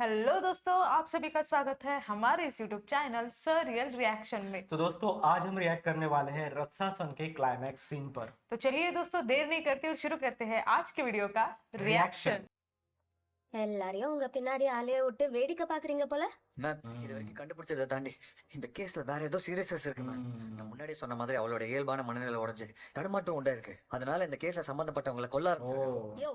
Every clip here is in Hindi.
हेलो दोस्तों, आप सभी का स्वागत है हमारे इस यूट्यूब चैनल सरियल रिएक्शन में। तो दोस्तों आज हम रिएक्ट करने वाले हैं रत्सासन के क्लाइमैक्स सीन पर। तो चलिए दोस्तों, देर नहीं करते और शुरू करते हैं आज के वीडियो का रिएक्शन। எல்லாரையும் உங்க பின்னாடி ஆளைய விட்டு வேடிக்கை பாக்குறீங்க போல. மேம் இது வரைக்கும் கண்டுபிடிச்சதை தாண்டி இந்த கேஸ்ல வேற ஏதோ சீரியஸஸ் இருக்கு மேம். நான் முன்னாடியே சொன்ன மாதிரி அவளோட இயல்பான மனநிலை உடைஞ்சு தடுமாற்றம் உண்டா இருக்கு. அதனால இந்த கேஸ்ல சம்பந்தப்பட்டவங்களை கொல்ல ஆரம்பிச்சிருக்காங்க. யோ,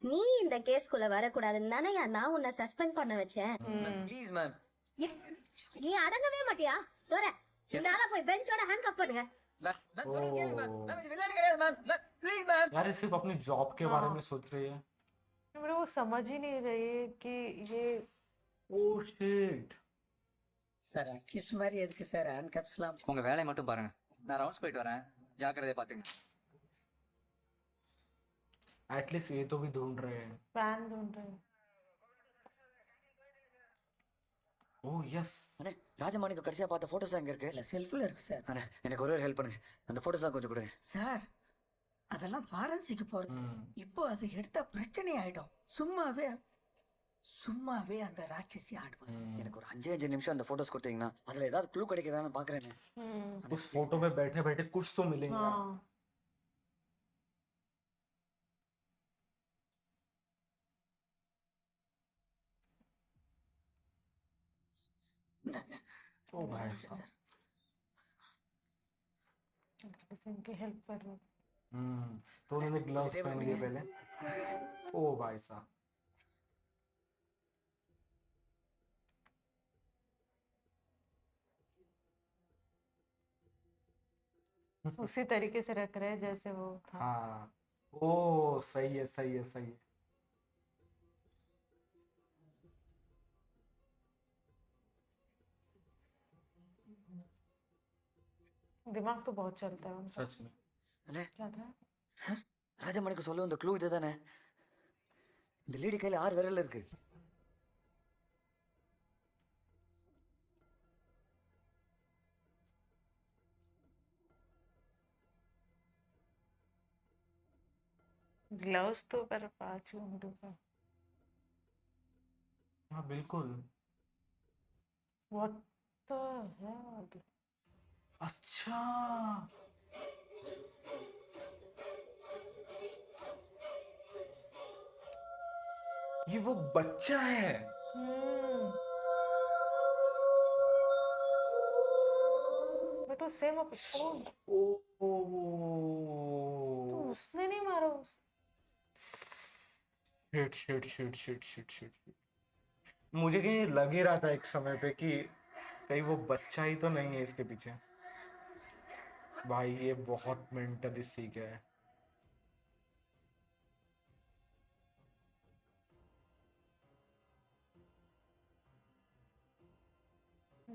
நீ இந்த கேஸ்குள்ள வரக்கூடாதுன்னு தானே நான் உன்னை சஸ்பெண்ட் பண்ண வச்சேன். Please ma'am. நீ அடங்கவே மாட்டியா? தோற இந்த ஆளை போய் பெஞ்சோட ஹேண்ட்கப் பண்ணுங்க. மேம் மேம் சொல்லுங்க கேளுங்க மேம். மேம் இது விளையாட்டு கிடையாது மேம். Ma'am please ma'am. यार ये सिर्फ अपनी जॉब के बारे में सोच रही है। बट वो समझ ही नहीं रही कि ये ओह शिट। சார் அக்கிஸ் மாதிரி எதுக்கு சார் ஹேண்ட் கப்ஸ்லாம்? உங்க வேலையை மட்டும் பாருங்க. நான் ரவுண்ட்ஸ் போயிட்டு வரேன். ஜாக்கிரதையா பாத்துங்க. एटलीस्ट ये तो भी ढूंढ रहे हैं। पैन ढूंढ रहे हैं। Oh yes. அண்ணே ராஜமாணிக்கு கடைசியா பார்த்த போட்டோஸ் எங்க இருக்கு? இல்லை செல்ஃபில் இருக்கு சார். அண்ணே எனக்கு ஒரு ஹெல்ப் பண்ணுங்க. அந்த போட்டோஸ் தான் கொஞ்சம் கொடுங்க. சார் அதெல்லாம் ஃபாரன்சிக்கு போகிறது. இப்போ அது எடுத்தா பிரச்சனை ஆயிடும். சும்மாவே அந்த ராட்சசி ஆடுவாங்க. எனக்கு ஒரு 5 நிமிஷம் அந்த போட்டோஸ் கொடுத்தீங்கன்னா அதுல ஏதாவது க்ளூ கிடைக்குதான்னு பாக்குறேன்னு. उस फोटो में बैठे बैठे कुछ तो मिलेगा। हाँ, ओ भाई साहब। इनकी हेल्प कर रहे हैं। तो उन्होंने ग्लव्स पहन लिए पहले। ओ भाई साहब। उसी तरीके से रख रहे हैं जैसे वो था। हाँ ओ सही है सही है सही है। दिमाग तो बहुत चलता है उनका। सच में। அண்ணே क्या था? சார் ராஜமாணிக்கு சொல்ல இந்த க்ளூ இதுதானே? இந்த லேடி கையில 6 விரல் இருக்கு. ग्लव्स तो पर 5 उंगलियों का। हाँ बिल्कुल। What the hell? अच्छा ये वो बच्चा है। बट वो सेम एपिसोड। ओ, ओ, तो उसने नहीं मारा shit shit shit shit shit shit. मुझे कहीं लग ही रहा था एक समय पे कि कहीं वो बच्चा ही तो नहीं है इसके पीछे। भाई ये बहुत मेंटली सीख है।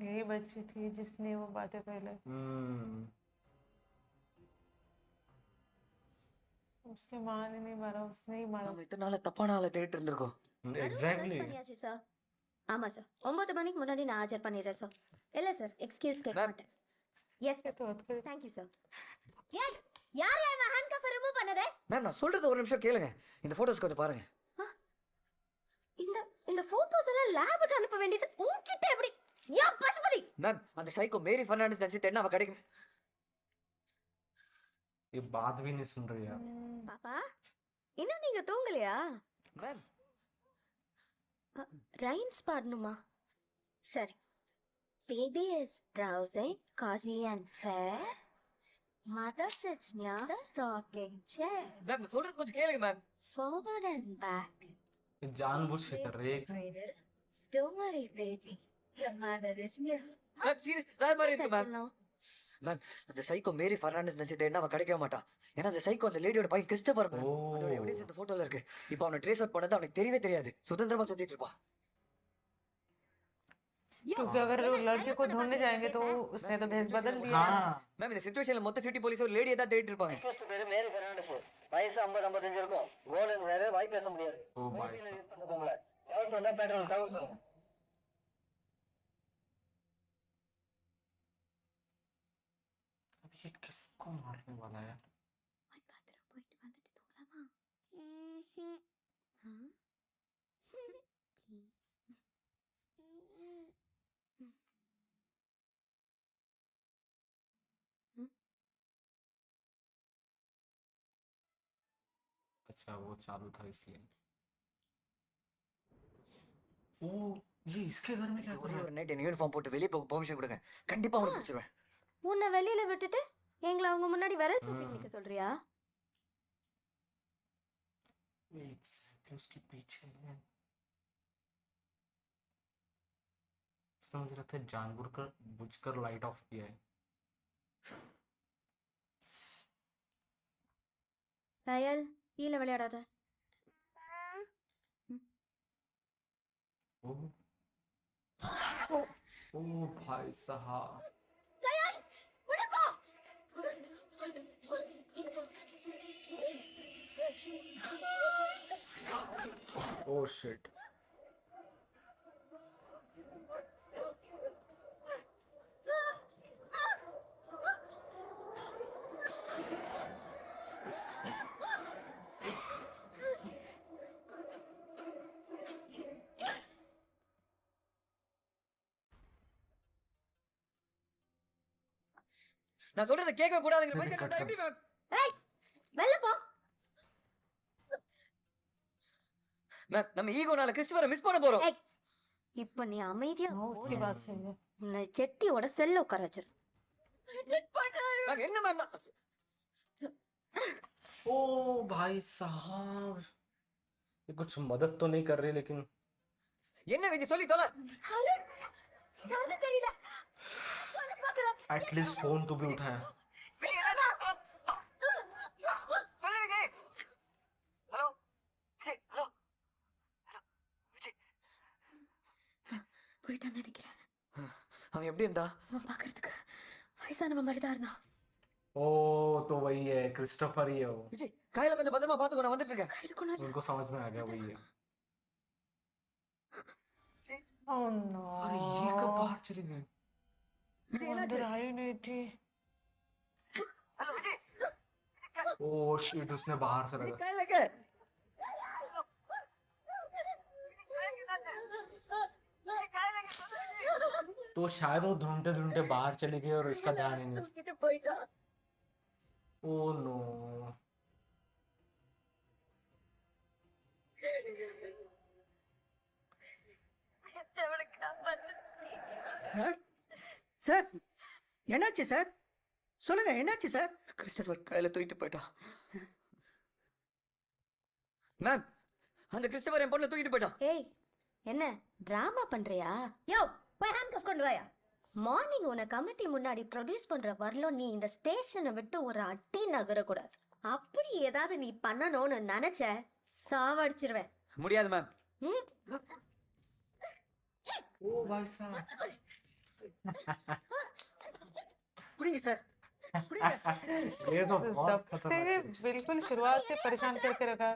यही बच्ची थी जिसने वो बातें पहले। उसके माँ ने नहीं मारा, उसने ही मारा। நம்ம இத்தனை நாள தப்பான ஆளை தேடிட்டு இருந்திருக்கோம். एग्जैक्टली। பண்ணியாச்சு சார். ஆமா சார், 9 மணிக்கு முன்னாடி நான் ஆஜர் பண்ணிடுறேன் சார். இல்ல சார், எக்ஸ்கியூஸ் கேட்க Ma'am. மாட்டேன். எஸ் சார், तो हद कर। Thank you sir. ஏய், யார் இவன் ஹேண்ட் கஃப் ரிமூவ் பண்ணதே? மேம் நான் சொல்றது ஒரு நிமிஷம் கேளுங்க. இந்த போட்டோஸ் கொஞ்சம் பாருங்க. இந்த இந்த போட்டோஸ் எல்லாம் லேபுக்கு அனுப்ப வேண்டியது உன்கிட்ட எப்படி? யா பசுபதி, மேம் அந்த சைக்கோ மேரி ஃபெர்னாண்டஸ் நினைச்சு தென்ன அவ கிடைக்கும். ये बात भी नहीं सुन रही यार। பாப்பா இன்னும் நீங்க தூங்கலையா? மேம் ரைம்ஸ் பாடணுமா? சரி. Baby is browsing, cozy and fair. Mother sits near the rocking chair. Ma'am நான் சொல்றது கொஞ்சம் கேளுங்க மேம். Forward and back. ये जानबूझ के कर रही है। Cradle. Don't worry, baby. Your mother is near. Ma'am serious வேற மாதிரி இருக்கு மேம். Hello. மேம் அந்த சைக்கோ மேரி ஃபெர்னாண்டஸ் நினைச்சு தேடினா அவ கிடைக்கவே மாட்டா. ஏன்னா அந்த சைக்கோ அந்த லேடியோட பையன் கிறிஸ்டோபர் மேம். அதோட எவிடன்ஸ் இந்த போட்டோல இருக்கு. இப்போ அவனை ட்ரேஸ் அவுட் பண்ணது அவனுக்கு தெரியவே தெரியாது. சுதந்திரமா சுத்திட்டு இருப்பான். क्योंकि अगर वो लड़के को ढूंढने जाएंगे तो उसने तो भेस बदल दिया। हाँ மேம் இந்த சிச்சுவேஷன்ல மொத்த சிட்டி போலீஸ் ஒரு லேடியை தான் தேடிட்டு இருப்பாங்க. பேரு மேரி பெர்னாண்டஸ். வயசு 50-55 இருக்கும். கோல்டன் வேற வாய் பேச முடியாது. ओ भाई साहब। எவ்வளவு வந்தா பெட்ரோல் தவிர अब ये किसको मारने वाला है? பாத்ரூம் போயிட்டு வந்துட்டு தூங்கலாமா? ப்ளீஸ் अच्छा वो चालू था इसलिए। ओ ये इसके घर में क्या कर ஒரே रहा है? ஒரு நைட் என்ன யூனிஃபார்ம் போட்டு வெளியே போக பெர்மிஷன் கொடுங்க, கண்டிப்பா அவனை பிடிச்சிருவேன். உன்னை வெளியில விட்டுட்டு எங்களை அவங்க முன்னாடி விரல் சுத்தி நிக்க சொல்றியா? एक सेकंड, उसके पीछे है। उसने मुझे लगता है जानबूझकर बुझकर लाइट ऑफ किया है। கயல் கீழே விளையாடாத. ओ ओ भाई साहब, ओ शिट। நான் சொல்றதை கேட்க கூடாதுங்கிற மாதிரி சரி, கேட்டா எப்படி மேம்? ஏய் வெளில போ. மேம் நம்ம ஈகோனால கிறிஸ்துவரை மிஸ் பண்ண போறோம். ஏய் இப்ப நீ அமைதியா नो उसकी बात सही है। உன்னை செட்டியோட செல்ல உட்கார வச்சிரு. மேம் என்ன மேம்? ओ भाई साहब, ये कुछ मदद तो नहीं कर रही लेकिन என்ன விஜய் சொல்லி தொலை. நானும் தெரியல. एटलीस्ट फोन तो भी उठाया। Hello Vijay, hello Vijay. போயிட்டான்னு நினைக்கிறேன். அவன் எப்படி இருந்தா? அவன் பாக்குறதுக்கு வயசானவன் மாதிரி தான் இருந்தான். ओ तो वही है, क्रिस्टोफर ही है वो। விஜய் கையில கொஞ்சம் பத்திரமா பாத்துக்கோ, நான் வந்துட்டு இருக்கேன். கையில் கொண்டு उनको समझ में आ गया वही है। ओह नो, अरे ये कब बाहर चली गई? वो अंदर आई नहीं थी। ओ शिट, उसने बाहर से लगा। கையில இருக்க. तो शायद वो ढूंढते ढूंढते बाहर चली गई और इसका ध्यान ही नहीं। தூக்கிட்டு போயிட்டான். Oh no. சார் சார் என்னாச்சு சார்? சொல்லுங்க என்னாச்சு சார்? கிறிஸ்டபர் கையில தூக்கிட்டு போயிட்டான். மேம் அந்த கிறிஸ்டபர் என் பொண்ணை தூக்கிட்டு போயிட்டான். ஏய் என்ன டிராமா பண்றியா? யோ போய் ஹேண்ட் கஃப் கொண்டு வாயா. மார்னிங் உன்னை கமிட்டி முன்னாடி ப்ரொடியூஸ் பண்ற வரலும் நீ இந்த ஸ்டேஷனை விட்டு ஒரு அடி நகரக்கூடாது. அப்படி ஏதாவது நீ பண்ணணும்னு நினைச்ச சாவடிச்சிருவேன். முடியாது மேம். ம்? ओ भाई साहब, புரியுங்க சார். ये तो बहुत तब से खतरनाक है। बिल्कुल शुरुआत से परेशान करके रखा।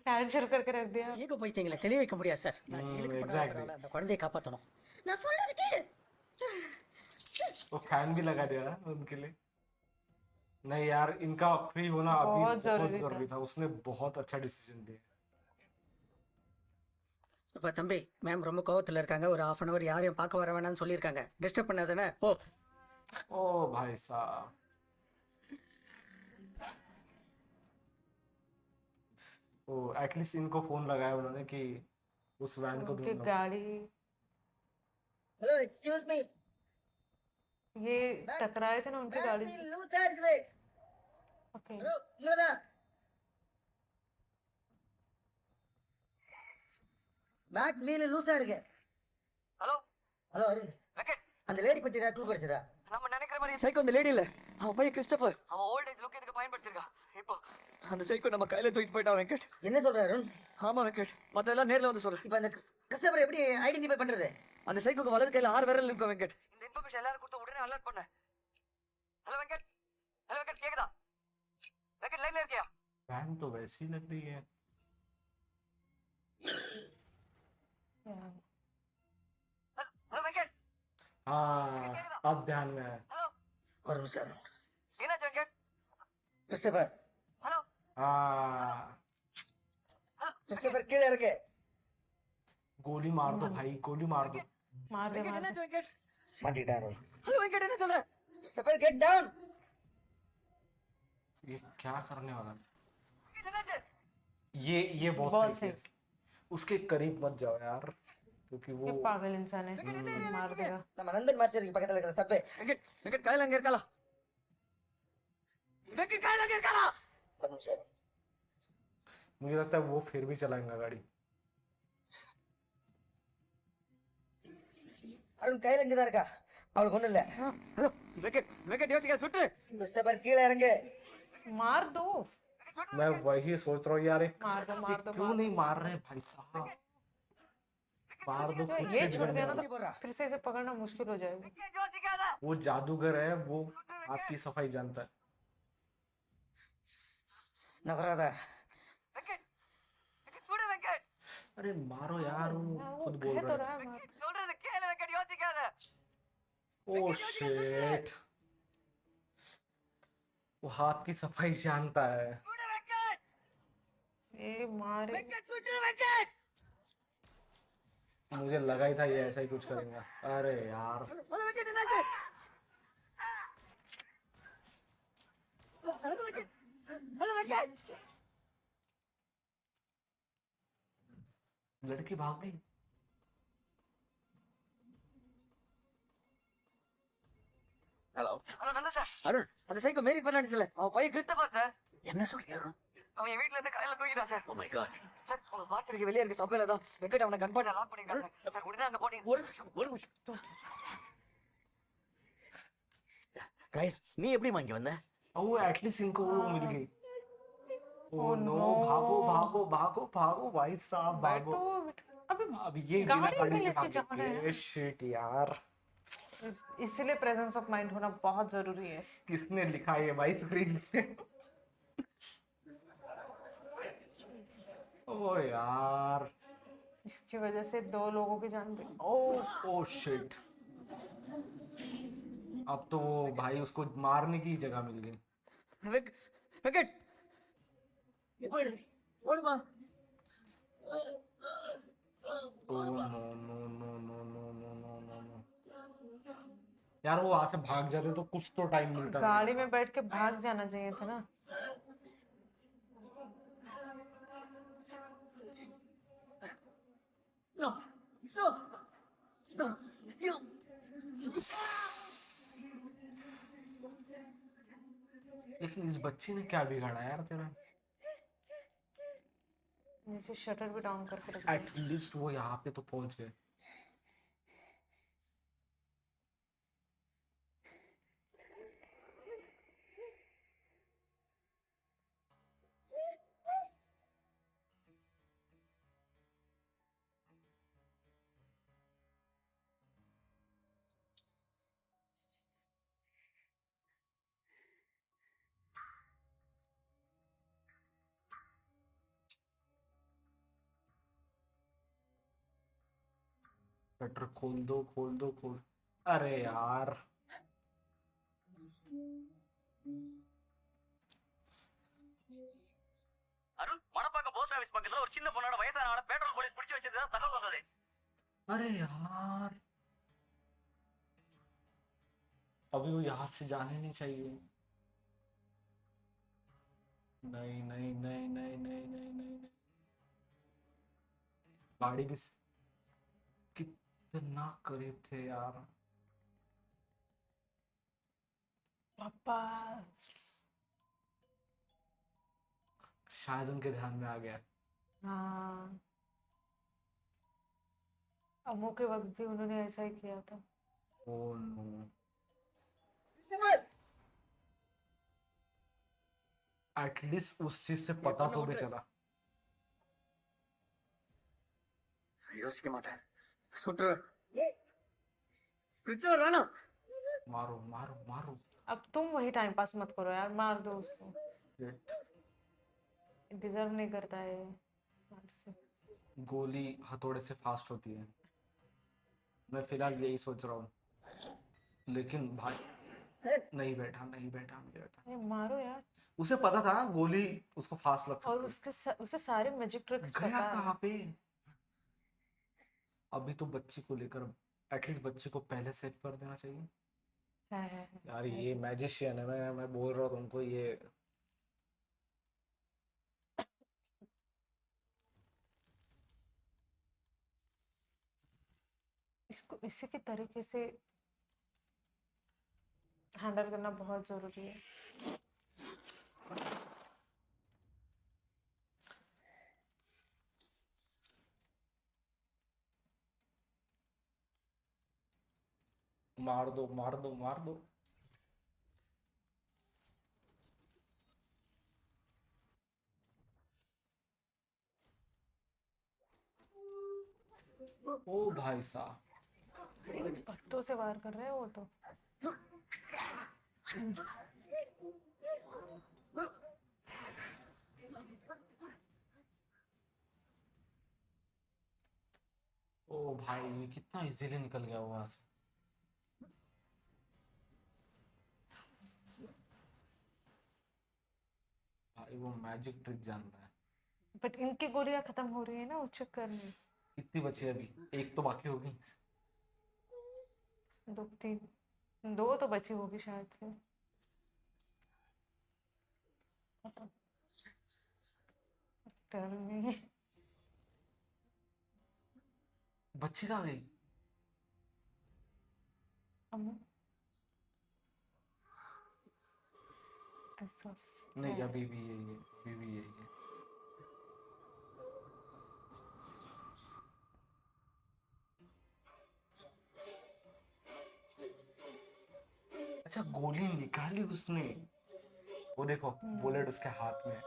फैन शुरू करके रख दिया। ஈகோ பைத்தியங்களை தெளிய வைக்க முடியாது சார். நான் ஜெயிலுக்கு போனா exactly. பரவாயில்ல, அந்த குழந்தையை காப்பாற்றணும். நான் சொல்றது கேளு. तो फैन भी लगा दिया ना उनके लिए। नहीं यार, इनका फ्री होना अभी बहुत बहुत जरूरी जरूरी था। उसने बहुत अच्छा डिसीजन दिया। இப்ப தம்பி மேம் ரொம்ப கோவத்துல இருக்காங்க. ஒரு 1/2 hour யாரையும் பார்க்க வர வேணாம்னு சொல்லியிருக்காங்க. டிஸ்டர்ப் பண்ணாதானே? ஓ ओ भाई साहब, ओ एटलीस्ट इनको फोन लगाया उन्होंने कि उस वैन को उनकी ढूंढो। गाड़ी, ஹலோ எக்ஸ்கியூஸ் மீ. ये टकराए थे ना उनकी गाड़ी से। லூசா இருக்குது. ओके, ஹலோ இங்கதான். பேக் வீல் லூசா இருக்கு. ஹலோ ஹலோ அருண், வெங்கட், அந்த லேடி பத்தி ஏதாவது க்ளூ கிடைச்சதா? நம்ம நினைக்கிற மாதிரி சைக்கோ அந்த லேடி இல்ல, அவன் பையன் கிறிஸ்டபர். அவன் ஓல்ட் ஏஜ் லுக் இதுக்கு பயன்படுத்திருக்கான். இப்போ அந்த சைக்கோ நம்ம கையில தூக்கிட்டு போயிட்டான் வெங்கட். என்ன சொல்ற அருண்? ஆமா வெங்கட், மத்தெல்லாம் நேர்ல வந்து சொல்றேன். இப்ப அந்த கிறிஸ்டபர் எப்படி ஐடென்டிஃபை பண்றது? அந்த சைக்கோக்கு வலது கையில 6 விரல் இருக்கும் வெங்கட். இந்த இன்ஃபர்மேஷன் எல்லாரும் கொடுத்த உடனே அலர்ட் பண்ண. ஹலோ வெங்கட், ஹலோ வெங்கட் கேக்குதா? வெங்கட் லைன்ல இருக்கியா? वैन तो वैसी ही लग रही है। ஹலோ வெங்கட், हाँ, अब ध्यान में आया। ஹலோ ஒரு நிமிஷம் அருண். என்னாச்சு வெங்கட்? கிறிஸ்டபர் ஹலோ हाँ, கிறிஸ்டபர் கீழே இருக்கு. गोली मार दो भाई, गोली मार दो। मार दे வெங்கட் मार दे। என்னாச்சு வெங்கட்? மாட்டிட்டாரு. ஹலோ வெங்கட் என்ன சொல்ற? Christopher get down. ये क्या करने वाला है? ये बहुत बहुत सही सही। किया। उसके करीब मत जाओ यार, क्योंकि ये वो पागल इंसान है, मार देगा। நம்ம நந்தன் மாஸ்டருக்கு பக்கத்துல இருக்கிற சப்பே வெங்கட் வெங்கட் காலையில அங்க இருக்காளா? வெங்கட் காலையில அங்க இருக்காளா? ஒரு நிமிஷம் मुझे लगता है वो फिर भी चलाएगा गाड़ी। அருண் கையில இங்கதான் இருக்கா, அவளுக்கு ஒண்ணும் இல்ல. ஹலோ வெங்கட் வெங்கட் யோசிக்க சுட்டு. கிறிஸ்டபர் கீழே இறங்கு. मार दो, मैं वही सोच रहा हूँ यार, मार दो, ये मार दो, क्यों मार नहीं मार रहे भाई साहब? मार दो, दो। कुछ ये नहीं छूट गया ना बिगड़ने तो फिर से इसे पकड़ना मुश्किल हो जाएगा। वाला। वो जादूगर है, वो हाथ की सफाई जानता है। நகராத. अरे मारो यार, वो हाँ, वो खुद बोल कह तो रहा रहा है। है मार। ओ शिट, वो हाथ की सफाई जानता है। ये मारे। मुझे लगा ही था ये ऐसा ही कुछ करेगा। अरे यार, लड़की भाग गई। ஹலோ அருண், அந்த சைக்கோ மேரி பெர்னாண்டிஸ் இல்ல, அவன் பையன் கிறிஸ்டபர் சார். என்ன சொல்லி அருண்? அவன் என் வீட்டுல இருந்து காலையில தூங்கிட்டான் sir. Oh my god. Sir உங்க பாட்டு இங்க வெளியே இருக்க சபையில தான் வெங்கட் அவனை கன் பண்ண லாக் பண்ணிருக்காங்க. சார் உடனே அங்க போனீங்க. ஒரு நிமிஷம். கைஸ், நீ எப்படி இங்க வந்த? वो एटलीस्ट इनको वो मिल गई। ओ Oh नो, no। भागो भागो भागो भागो भाई साहब, भागो। बैठो बैठो। अबे अब ये बिना गाड़ी गाड़ी में के लेके भाग जाना है। गए। शिट यार, इसीलिए प्रेजेंस ऑफ माइंड होना बहुत जरूरी है। किसने लिखा ये भाई स्क्रीन पे? ओ यार, इसकी वजह से 2 लोगों की जान गई। ओ ओ शिट, अब तो वो भाई उसको मारने की जगह मिल गई। வெங்கட் இப்போ ஓடுமா? Oh no no no no no no no no no. यार वो वहां से भाग जाते तो कुछ तो टाइम मिलता। गाड़ी में बैठ के भाग जाना चाहिए था ना। No, no, no, no. लेकिन इस बच्ची ने क्या बिगाड़ा यार तेरा? नीचे शटर भी डाउन करके रख दिया। एटलीस्ट वो यहाँ पे तो पहुंच गए। शटर खोल दो खोल दो खोल। अरे यार, அருண் மணப்பாக்க போஸ்ட் ஆபீஸ் பக்கத்துல ஒரு சின்ன பொண்ணோட வயசான பெட்ரோல் போலீஸ் பிடிச்சு வச்சதா தகவல் வந்தது. अरे यार, अभी वो यहाँ से जाने नहीं चाहिए। नहीं नहीं नहीं नहीं नहीं नहीं नहीं नहीं। गाड़ी भी कितना करीब थे यार। पापा शायद उनके ध्यान में आ गया। हाँ, अम्मू के वक्त भी उन्होंने ऐसा ही किया था। ओ नो, एटलीस्ट उस चीज से पता तो भी चला। யோசிக்க மாட்டேன், சுட்டுருவேன். கிறிஸ்டபர் வேணாம். मारो मारो मारो। अब तुम वही टाइम पास मत करो यार, मार दो उसको। Shit। डिजर्व नहीं करता है ये। मार से। गोली हथौड़े से फास्ट होती है, मैं फिलहाल यही सोच रहा हूँ। लेकिन भाई नहीं बैठा नहीं बैठा नहीं बैठा। ये मारो यार। उसे पता था गोली उसको फास्ट लग और सकती उसे सारे मैजिक ट्रिक्स है। गया पता है। कहाँ पे? अभी तो बच्ची को लेकर एटलीस्ट बच्ची को पहले सेव कर देना चाहिए। है। यार ये मैजिशियन है, मैं बोल रहा हूँ तुमको, ये उसको इसी की तरीके से हैंडल करना बहुत जरूरी है। मार दो मार दो मार दो। ओ भाई साहब, पत्तों से वार कर रहे हैं वो तो। ओ भाई ये कितना इजीली निकल गया वो वहां से। भाई वो मैजिक ट्रिक जानता है। बट इनकी गोलियां खत्म हो रही है ना उस चक्कर में। कितनी बची है अभी? एक तो बाकी होगी। 2 तो बची होगी शायद से। Tell me. बच्ची कहाँ गई? नहीं अभी भी यही है, अभी भी यही है। अच्छा गोली निकाली उसने, वो देखो बुलेट उसके हाथ में है।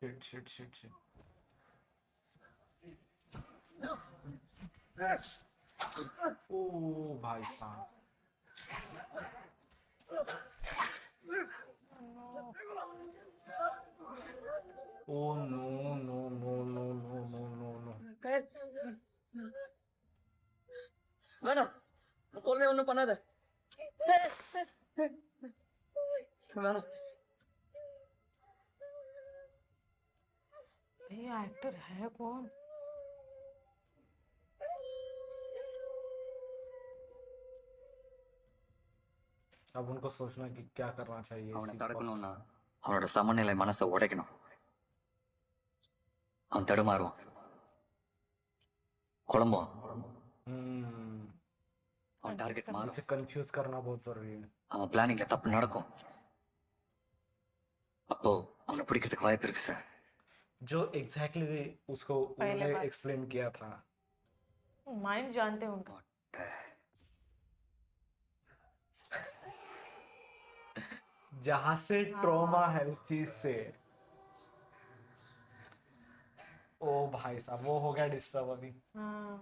Shit shit shit shit. ओ भाई साहब, oh no no no no no no no no. வேணாம் குழந்தை ஒன்றும் பண்ணாத வேணாம் ये एक्टर है कौन? अब उनको सोचना कि क्या करना चाहिए அவனை इसी தடுக்கணும்னா அவனோட சமநிலை மனசை உடைக்கணும். அவன் தடுமாறுவான், குழம்புவான், हम्म, அவன் டார்கெட் மாறும், इसे कंफ्यूज करना बहुत जरूरी है। அவன் பிளானிங்ல தப்பு நடக்கும். அப்போ அவனை பிடிக்கிறதுக்கு வாய்ப்பு இருக்கு சார். जो एग्जैक्टली उसको पहले उन्होंने बार। एक्सप्लेन किया था। माइंड जानते हैं उनका। जहां से ट्रॉमा है उस चीज से। ओ भाई साहब वो हो गया डिस्टर्ब अभी। हाँ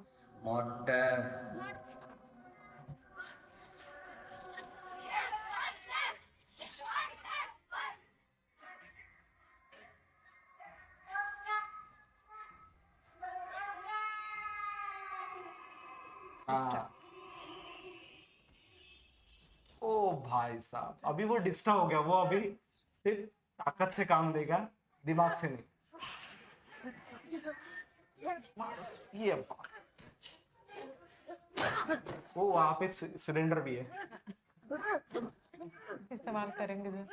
மொட்டை हाँ ओ भाई साहब अभी वो डिस्टर्ब हो गया, वो अभी सिर्फ ताकत से काम देगा, दिमाग से नहीं। ये बात। वो वहां पे सिलेंडर भी है। इस्तेमाल करेंगे जब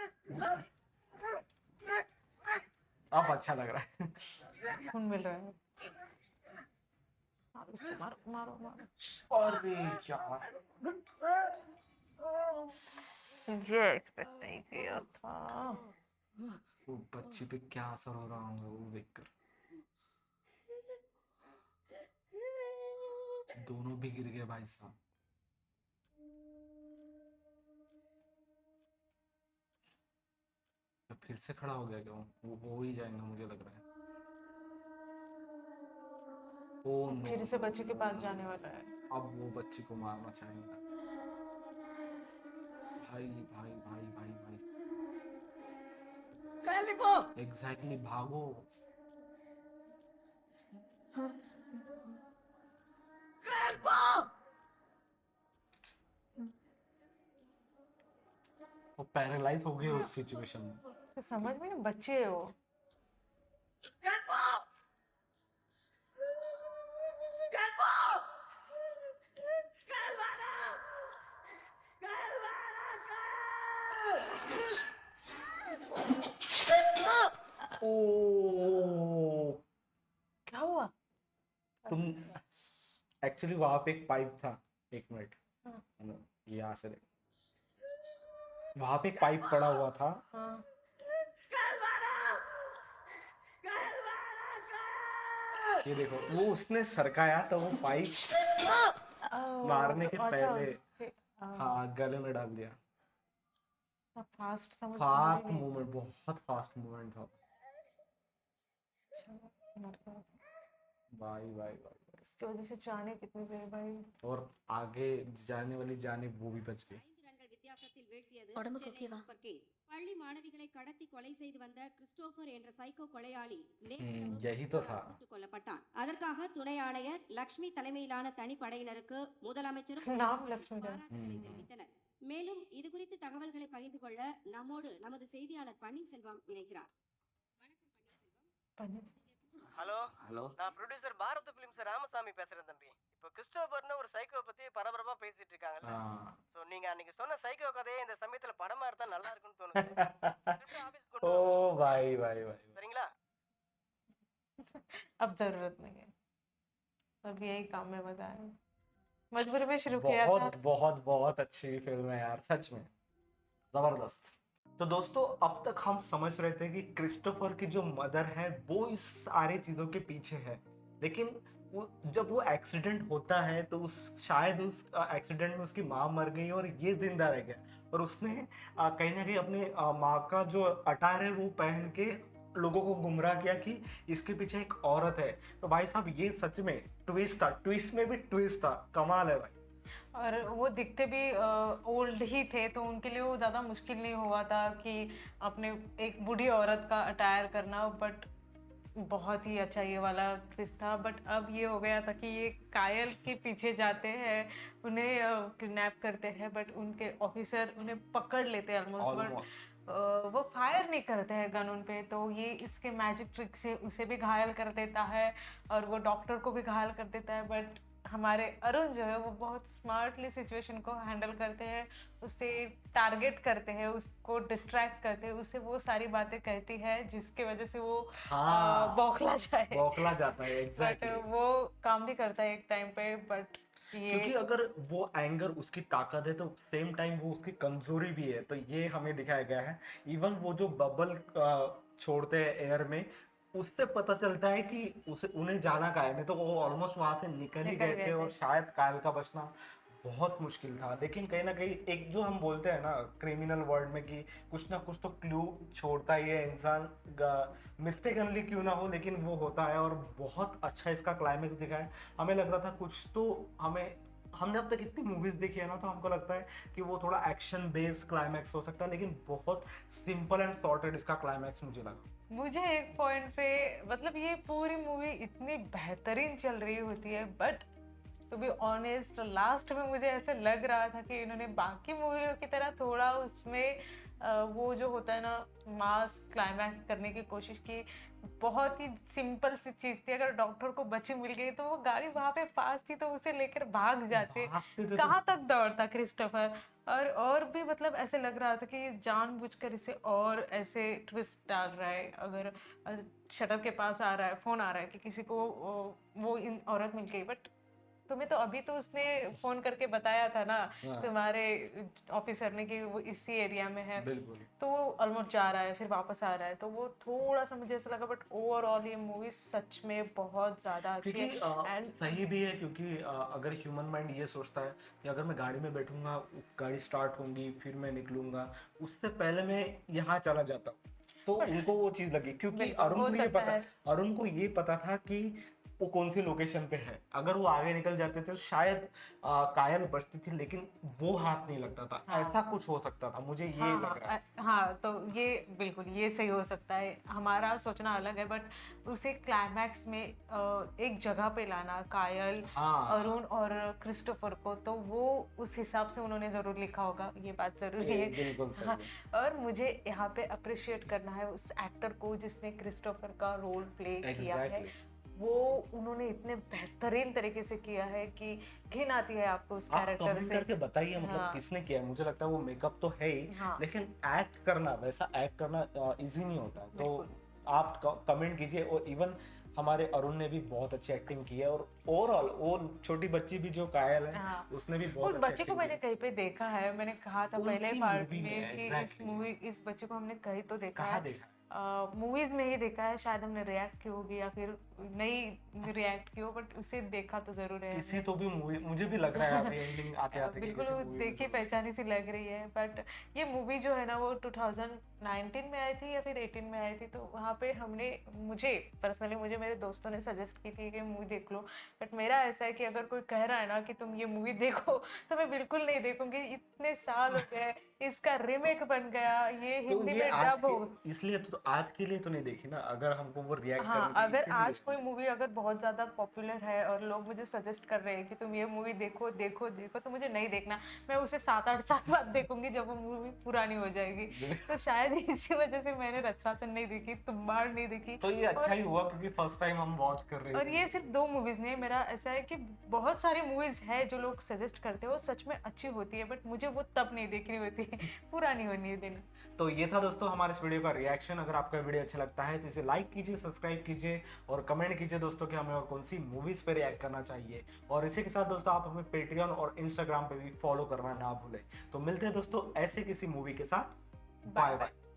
अब अच्छा लग रहा है। खून मिल रहा है। मारो इसको, मारो मारो मारो। अरे यार ये एक्सपेक्ट नहीं किया था। वो बच्ची पे क्या असर हो रहा होगा वो देखकर। दोनों भी गिर गए भाई साहब। तो फिर से खड़ा हो गया क्या वो हो ही जाएगा मुझे लग रहा है। ओ नो, फिर से बच्ची के पास जाने वाला है। अब वो बच्ची को मारना चाहेगा। भाई भाई भाई भाई भाई एग्जैक्टली भागो। वो पैरालाइज हो गए उस सिचुएशन में। इसे समझ में नहीं, बच्चे है वो। ओ क्या हुआ? तुम एक्चुअली वहां पे एक पाइप था, एक मिनट, हाँ। यहाँ से देख, वहां पे एक पाइप पड़ा हुआ था। हाँ। ये देखो, वो उसने सरकाया तो वो पाइप मारने के अच्छा पहले उसके हाँ गले में डाल दिया। फास्ट था, मुझे समझ ही फास्ट नहीं। मूवमेंट, बहुत फास्ट मूवमेंट था। अच्छा, मर गया। भाई भाई भाई, इसकी वजह से जाने कितनी देर भाई। और आगे जाने वाली जाने वो भी बच गई। 5 ரன்கள் வித்தியாசத்தில் வீழ்த்தியது உடம்புக்கு சென்னை ஓகேவா? Super Kings. பள்ளி மாணவிகளை கடத்தி கொலை செய்து வந்த கிறிஸ்டோபர் என்ற சைக்கோ கொலையாளி நேற்றிரவு यही तो था। சுட்டுக் கொல்லப்பட்டார். அதற்காக துணை ஆணையர் லக்ஷ்மி தலைமையிலான தனிப்படையினருக்கு முதலமைச்சரும் नाम लक्ष्मी का। பாராட்டுகளை தெரிவித்தனர். மேலும் இது குறித்து தகவல்களை பகிர்ந்து கொள்ள நம்மோடு நமது செய்தியாளர் பன்னீர்செல்வம் இணைகிறார். पनीर। ஹலோ, ஹலோ நான் ப்ரொடியூசர் பாரத் பிலிம்ஸ் ராமசாமி பேசுறேன் தம்பி. இப்போ கிறிஸ்டோபர்னு ஒரு சைக்கோ பத்தி பரபரப்பா பேசிட்டு இருக்காங்கல்ல. हाँ। சோ நீங்க அன்னைக்கு சொன்ன சைக்கோ கதையை இந்த சமயத்துல படமா எடுத்தா நல்லா இருக்கும்னு தோணுது. ஸ்கிரிப்ட் ஆபீஸ் கொண்டு ओ வாங்க. भाई भाई भाई, சரிங்களா? अब जरूरत नहीं है, अब यही काम में बताया, मजबूरी में शुरू किया था। बहुत बहुत बहुत अच्छी फिल्म है यार, सच में जबरदस्त। तो दोस्तों, अब तक हम समझ रहे थे कि क्रिस्टोफर की जो मदर है वो इस सारी चीजों के पीछे है, लेकिन जब वो एक्सीडेंट होता है तो शायद उस एक्सीडेंट में उसकी माँ मर गई और ये जिंदा रह गया, और उसने कहीं ना कहीं अपनी माँ का जो अटायर है वो पहन के लोगों को गुमराह किया कि इसके पीछे एक औरत है। तो भाई साहब, ये सच में ट्विस्ट था, ट्विस्ट में भी ट्विस्ट था, कमाल है भाई। और वो दिखते भी ओल्ड ही थे, तो उनके लिए वो ज़्यादा मुश्किल नहीं हुआ था कि अपने एक बूढ़ी औरत का अटायर करना, बट बहुत ही अच्छा ये वाला ट्विस्ट था। बट अब ये हो गया था कि ये कायल के पीछे जाते हैं, उन्हें किडनैप करते हैं, बट उनके ऑफिसर उन्हें पकड़ लेते हैं ऑलमोस्ट, बट वो फायर नहीं करते हैं गन उन पे, तो ये इसके मैजिक ट्रिक से उसे भी घायल कर देता है और वो डॉक्टर को भी घायल कर देता है। बट हमारे अरुण जो है वो बहुत स्मार्टली सिचुएशन को हैंडल करते हैं, उससे टारगेट करते हैं, उसको डिस्ट्रैक्ट करते हैं, उससे वो सारी बातें कहती है जिसके वजह से वो हाँ, बौखला जाए, बौखला जाता है, बट एग्जैक्टली। वो काम भी करता है एक टाइम पे। बट क्योंकि ये अगर वो एंगर उसकी ताकत है तो सेम टाइम वो उसकी कमजोरी भी है, तो ये हमें दिखाया गया है। इवन वो जो बबल छोड़ते हैं एयर में, उससे पता चलता है कि उसे उन्हें जाना कहाँ है, नहीं तो वो ऑलमोस्ट वहां से निकल ही निकल गए गए थे, थे। और शायद कायल का बचना बहुत मुश्किल था। लेकिन कहीं ना कहीं एक जो हम बोलते हैं ना क्रिमिनल वर्ल्ड में कि कुछ ना कुछ तो क्लू छोड़ता ही है इंसान, मिस्टेकनली क्यों ना हो, लेकिन वो होता है। और बहुत अच्छा इसका क्लाइमेक्स दिखा है। हमें लग रहा था कुछ तो हमने अब तक इतनी मूवीज देखी है ना, तो हमको लगता है कि वो थोड़ा एक्शन बेस्ड क्लाइमैक्स हो सकता है, लेकिन बहुत सिंपल एंड सॉर्टेड इसका क्लाइमैक्स मुझे लगा। मुझे एक पॉइंट पे, मतलब ये पूरी मूवी इतनी बेहतरीन चल रही होती है, but to be honest last में मुझे ऐसे लग रहा था कि इन्होंने बाकी मूवियों की तरह थोड़ा उसमें वो जो होता है ना मास क्लाइमैक्स करने की कोशिश की। बहुत ही सिंपल सी चीज़ थी, अगर डॉक्टर को बच्ची मिल गई तो वो गाड़ी वहाँ पे पास थी तो उसे लेकर भाग जाते, भागते थे तो- कहाँ तक दौड़ता क्रिस्टोफर। और भी मतलब ऐसे लग रहा था कि जानबूझकर इसे और ऐसे ट्विस्ट डाल रहा है। अगर शटर के पास आ रहा है, फ़ोन आ रहा है कि किसी को वो इन औरत मिल गई, बट तुम्हें तो अभी तो उसने फोन करके बताया था ना तुम्हारे ऑफिसर ने कि वो इसी एरिया में है, बिल्कुल। तो वो ऑलमोस्ट जा रहा है फिर वापस आ रहा है, तो वो थोड़ा सा मुझे ऐसा लगा। बट ओवरऑल ये मूवी सच में बहुत ज़्यादा अच्छी क्योंकि है। एंड सही भी है, क्योंकि अगर ह्यूमन माइंड ये सोचता है कि अगर मैं गाड़ी में बैठूंगा, गाड़ी स्टार्ट होंगी, फिर मैं निकलूंगा, उससे पहले मैं यहाँ चला जाता, तो उनको वो चीज़ लगी। क्योंकि बिल्कुल, अरुण हो को ये सकता पता, है। अरुण को ये पता था कि वो कौन सी लोकेशन पे है। अगर वो आगे निकल जाते थे तो शायद कायल बचती थी, लेकिन वो हाथ नहीं लगता था। हाँ। ऐसा कुछ हो सकता था, मुझे ये लग रहा है। हाँ, तो ये बिल्कुल ये सही हो सकता है, हमारा सोचना अलग है। बट उसे क्लाइमैक्स में एक जगह पे लाना, कायल, हाँ। अरुण और क्रिस्टोफर को, तो वो उस हिसाब से उन्होंने ज़रूर लिखा होगा, ये बात ज़रूरी है। बिल्कुल सही हाँ, है। और मुझे यहाँ पे अप्रिशिएट करना है उस एक्टर को जिसने क्रिस्टोफर का रोल प्ले किया है। Exactly. वो उन्होंने इतने बेहतरीन तरीके से किया है कि घिन आती है आपको उस आप कैरेक्टर कमेंट से। करके बताइए मतलब हाँ। किसने किया है। मुझे लगता है वो मेकअप तो है ही, हाँ। लेकिन एक्ट करना, वैसा एक्ट करना इजी नहीं होता। तो बिल्कुल। आप कमेंट कीजिए। और इवन हमारे अरुण ने भी बहुत अच्छी एक्टिंग की है, और ओवरऑल वो छोटी बच्ची भी जो कायल है, हाँ। उसने भी बहुत उस अच्छी बच्चे को acting की मैंने है। कहीं पे देखा है, मैंने कहा था कौन पहले सी पार्ट movie में में? कि Exactly. इस बच्चे को हमने कहीं तो देखा कहाँ है, देखा? मूवीज में ही देखा है, शायद हमने रिएक्ट की होगी या फिर नहीं रिएक्ट की हो, बट उसे देखा तो जरूर है किसी हमने। तो भी मूवी, मुझे भी लग रहा है अभी एंडिंग आते आते कि बिल्कुल किसी वो मूवी में देखी तो- पहचानी सी लग रही है। बट ये मूवी जो है ना वो 2019 में आई थी या फिर 18 में आई थी, तो वहाँ पे मुझे पर्सनली मेरे दोस्तों ने सजेस्ट की थी कि मूवी देख लो। बट मेरा ऐसा है कि अगर कोई कह रहा है ना कि तुम ये मूवी देखो तो मैं बिल्कुल नहीं देखूंगी। इतने साल हो गए, इसका रीमेक बन गया, ये तो हिंदी ये में आज डब हो। के इसलिए तो आज के लिए तो नहीं देखी ना, अगर हमको वो रिएक्ट हाँ, करनी थी अगर इसीलिए आज कोई देखी। मूवी अगर बहुत ज्यादा पॉपुलर है और लोग मुझे सजेस्ट कर रहे हैं कि तुम ये मूवी देखो देखो देखो, तो मुझे नहीं देखना। मैं उसे 7-8 साल बाद देखूंगी जब वो मूवी पुरानी हो जाएगी। तो शायद इसी वजह से मैंने रत्सासन नहीं देखी, तुम्बाड़ नहीं देखी। तो ये अच्छा ही हुआ क्योंकि फर्स्ट टाइम हम वॉच कर रहे और थे। ये सिर्फ 2 मूवीज नहीं है, मेरा ऐसा है कि बहुत सारी मूवीज है जो लोग सजेस्ट करते हैं, वो सच में अच्छी होती है, बट मुझे वो तब नहीं देखनी होती है, पुरानी होनी है दिन। तो ये था दोस्तों हमारे इस वीडियो का रिएक्शन। अगर आपका वीडियो अच्छा लगता है तो इसे लाइक कीजिए, सब्सक्राइब कीजिए और कमेंट कीजिए दोस्तों कि हमें और कौन सी मूवीज पे रिएक्ट करना चाहिए। और इसी के साथ दोस्तों आप हमें पेट्रियन और इंस्टाग्राम पे भी फॉलो करना ना भूलें। तो मिलते हैं दोस्तों ऐसे किसी मूवी के साथ। Bye bye.